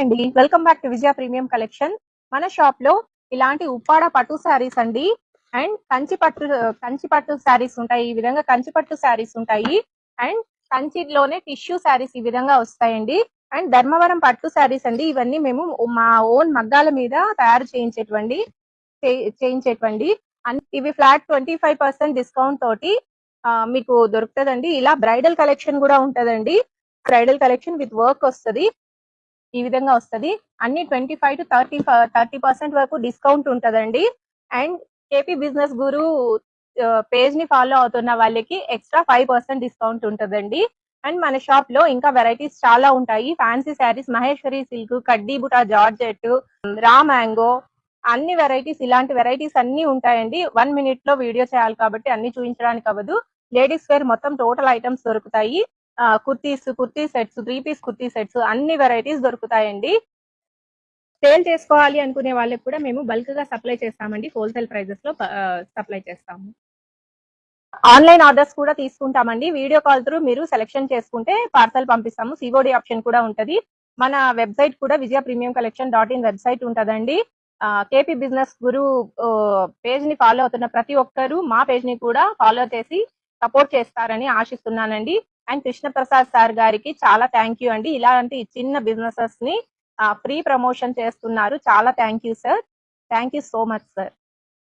అండి, welcome back to Vijaya premium collection. మన shop లో ఇలాంటి ఉప్పాడ పట్టు శారీస్ అండి అండ్ కంచి పట్టు శారీస్ ఉంటాయి. ఈ విధంగా కంచి పట్టు శారీస్ ఉంటాయి అండ్ కంచిలోనే టిష్యూ శారీస్ ఈ విధంగా వస్తాయండి. అండ్ ధర్మవరం పట్టు శారీస్ అండి. ఇవన్నీ మేము మా ఓన్ మగ్గాల మీద తయారు చేయించేటువంటి ఇవి ఫ్లాట్ 25% డిస్కౌంట్ తోటి మీకు దొరుకుతుందండి. ఇలా బ్రైడల్ కలెక్షన్ కూడా ఉంటదండి. బ్రైడల్ కలెక్షన్ విత్ వర్క్ వస్తుంది. ఈ విధంగా వస్తుంది. అన్ని 25 టు 30% వరకు డిస్కౌంట్ ఉంటదండి. And KP business Guru page ని ఫాలో అవుతున్న వాళ్ళకి ఎక్స్ట్రా 5% డిస్కౌంట్ ఉంటదండి. అండ్ మన షాప్ లో ఇంకా వెరైటీస్ చాలా ఉంటాయి. ఫ్యాన్సీ శారీస్, మహేశ్వరి సిల్క్, కడ్డీ బుటా జార్జెట్, రా మ్యాంగో, అన్ని వెరైటీస్, ఇలాంటి వెరైటీస్ అన్ని ఉంటాయండి. 1 minute లో వీడియో చేయాలి కాబట్టి అన్ని చూపించడానికి అవ్వదు. లేడీస్ వేర్ మొత్తం టోటల్ ఐటమ్స్ దొరుకుతాయి. Kurti sets, 3-piece kurti sets, అన్ని వెరైటీస్ దొరుకుతాయండి. సేల్ చేసుకోవాలి అనుకునే వాళ్ళకి కూడా మేము బల్క్ గా సప్లై చేస్తామండి. హోల్సేల్ ప్రైజెస్ లో సప్లై చేస్తాము. ఆన్లైన్ ఆర్డర్స్ కూడా తీసుకుంటామండి. వీడియో కాల్ త్రూ మీరు సెలెక్షన్ చేసుకుంటే పార్సల్ పంపిస్తాము. సిఓడి ఆప్షన్ కూడా ఉంటది. మన వెబ్సైట్ కూడా విజయ ప్రీమియం కలెక్షన్ .in వెబ్సైట్ ఉంటదండి. కేపీ బిజినెస్ గురు పేజ్ ని ఫాలో అవుతున్న ప్రతి ఒక్కరు మా పేజ్ ని కూడా ఫాలో చేసి సపోర్ట్ చేస్తారని ఆశిస్తున్నానండి. అండ్ కృష్ణ ప్రసాద్ సార్ గారికి చాలా థ్యాంక్ యూ అండి. ఇలాంటి చిన్న బిజినెసెస్ ని ఫ్రీ ప్రమోషన్ చేస్తున్నారు. చాలా thank you sir. Thank you so much sir.